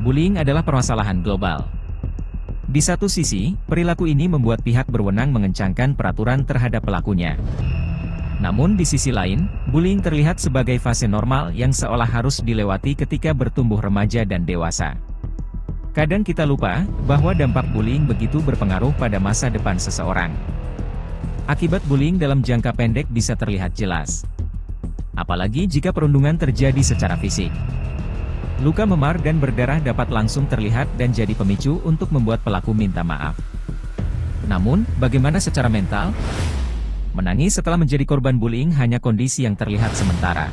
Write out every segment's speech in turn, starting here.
Bullying adalah permasalahan global. Di satu sisi, perilaku ini membuat pihak berwenang mengencangkan peraturan terhadap pelakunya. Namun di sisi lain, bullying terlihat sebagai fase normal yang seolah harus dilewati ketika bertumbuh remaja dan dewasa. Kadang kita lupa bahwa dampak bullying begitu berpengaruh pada masa depan seseorang. Akibat bullying dalam jangka pendek bisa terlihat jelas. Apalagi jika perundungan terjadi secara fisik. Luka memar dan berdarah dapat langsung terlihat dan jadi pemicu untuk membuat pelaku minta maaf. Namun, bagaimana secara mental? Menangis setelah menjadi korban bullying hanya kondisi yang terlihat sementara.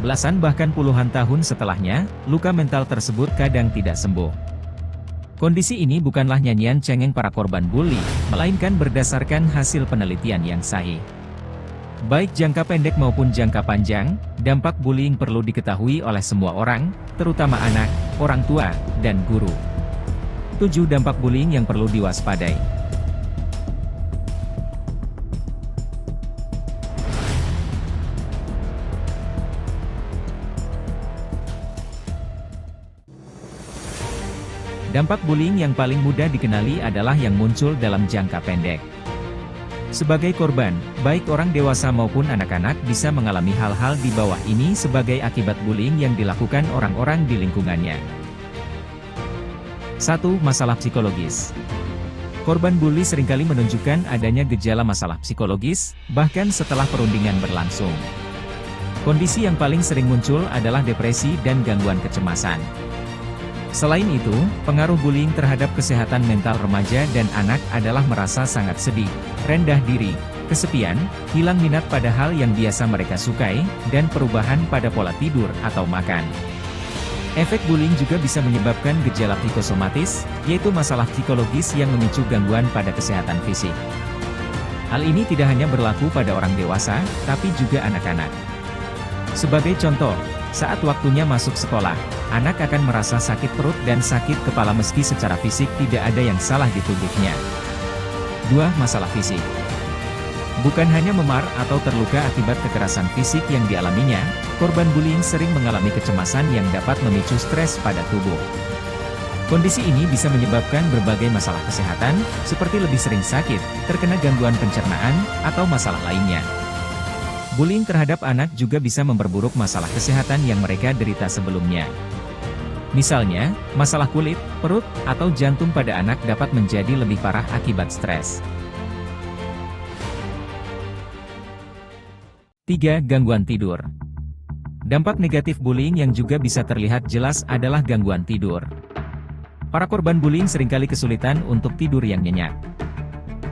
Belasan bahkan puluhan tahun setelahnya, luka mental tersebut kadang tidak sembuh. Kondisi ini bukanlah nyanyian cengeng para korban bully, melainkan berdasarkan hasil penelitian yang sahih. Baik jangka pendek maupun jangka panjang, dampak bullying perlu diketahui oleh semua orang, terutama anak, orang tua, dan guru. 7 dampak bullying yang perlu diwaspadai. Dampak bullying yang paling mudah dikenali adalah yang muncul dalam jangka pendek. Sebagai korban, baik orang dewasa maupun anak-anak bisa mengalami hal-hal di bawah ini sebagai akibat bullying yang dilakukan orang-orang di lingkungannya. 1. Masalah psikologis. Korban bully seringkali menunjukkan adanya gejala masalah psikologis, bahkan setelah perundingan berlangsung. Kondisi yang paling sering muncul adalah depresi dan gangguan kecemasan. Selain itu, pengaruh bullying terhadap kesehatan mental remaja dan anak adalah merasa sangat sedih, rendah diri, kesepian, hilang minat pada hal yang biasa mereka sukai, dan perubahan pada pola tidur atau makan. Efek bullying juga bisa menyebabkan gejala psikosomatis, yaitu masalah psikologis yang memicu gangguan pada kesehatan fisik. Hal ini tidak hanya berlaku pada orang dewasa, tapi juga anak-anak. Sebagai contoh, saat waktunya masuk sekolah, anak akan merasa sakit perut dan sakit kepala meski secara fisik tidak ada yang salah di tubuhnya. 2. Masalah fisik. Bukan hanya memar atau terluka akibat kekerasan fisik yang dialaminya, korban bullying sering mengalami kecemasan yang dapat memicu stres pada tubuh. Kondisi ini bisa menyebabkan berbagai masalah kesehatan, seperti lebih sering sakit, terkena gangguan pencernaan, atau masalah lainnya. Bullying terhadap anak juga bisa memperburuk masalah kesehatan yang mereka derita sebelumnya. Misalnya, masalah kulit, perut, atau jantung pada anak dapat menjadi lebih parah akibat stres. 3. Gangguan tidur. Dampak negatif bullying yang juga bisa terlihat jelas adalah gangguan tidur. Para korban bullying seringkali kesulitan untuk tidur yang nyenyak.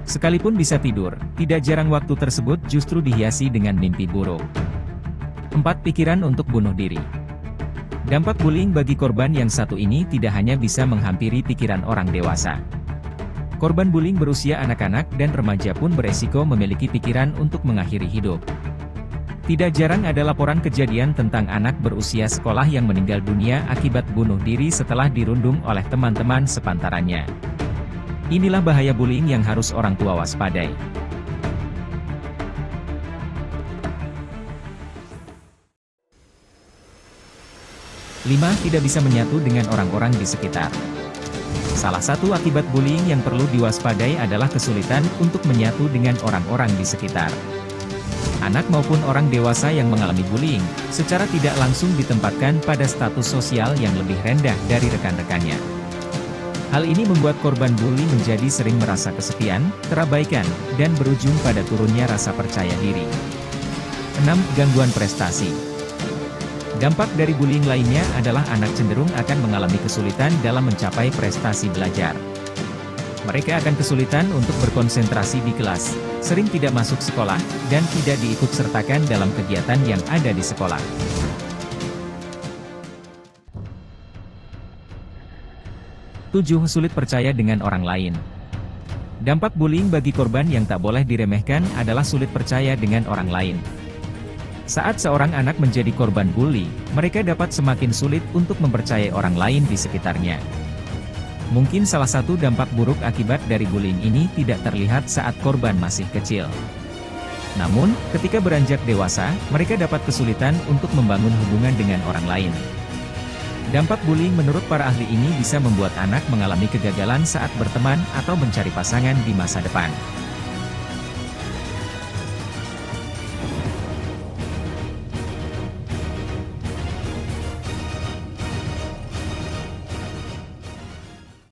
Sekalipun bisa tidur, tidak jarang waktu tersebut justru dihiasi dengan mimpi buruk. 4. Pikiran untuk bunuh diri. Dampak bullying bagi korban yang satu ini tidak hanya bisa menghampiri pikiran orang dewasa. Korban bullying berusia anak-anak dan remaja pun beresiko memiliki pikiran untuk mengakhiri hidup. Tidak jarang ada laporan kejadian tentang anak berusia sekolah yang meninggal dunia akibat bunuh diri setelah dirundung oleh teman-teman sepantarannya. Inilah bahaya bullying yang harus orang tua waspadai. 5. Tidak bisa menyatu dengan orang-orang di sekitar. Salah satu akibat bullying yang perlu diwaspadai adalah kesulitan untuk menyatu dengan orang-orang di sekitar. Anak maupun orang dewasa yang mengalami bullying, secara tidak langsung ditempatkan pada status sosial yang lebih rendah dari rekan-rekannya. Hal ini membuat korban bully menjadi sering merasa kesepian, terabaikan, dan berujung pada turunnya rasa percaya diri. 6. Gangguan prestasi. Dampak dari bullying lainnya adalah anak cenderung akan mengalami kesulitan dalam mencapai prestasi belajar. Mereka akan kesulitan untuk berkonsentrasi di kelas, sering tidak masuk sekolah, dan tidak diikutsertakan dalam kegiatan yang ada di sekolah. 7. Sulit percaya dengan orang lain. Dampak bullying bagi korban yang tak boleh diremehkan adalah sulit percaya dengan orang lain. Saat seorang anak menjadi korban bully, mereka dapat semakin sulit untuk mempercayai orang lain di sekitarnya. Mungkin salah satu dampak buruk akibat dari bullying ini tidak terlihat saat korban masih kecil. Namun, ketika beranjak dewasa, mereka dapat kesulitan untuk membangun hubungan dengan orang lain. Dampak bullying menurut para ahli ini bisa membuat anak mengalami kegagalan saat berteman atau mencari pasangan di masa depan.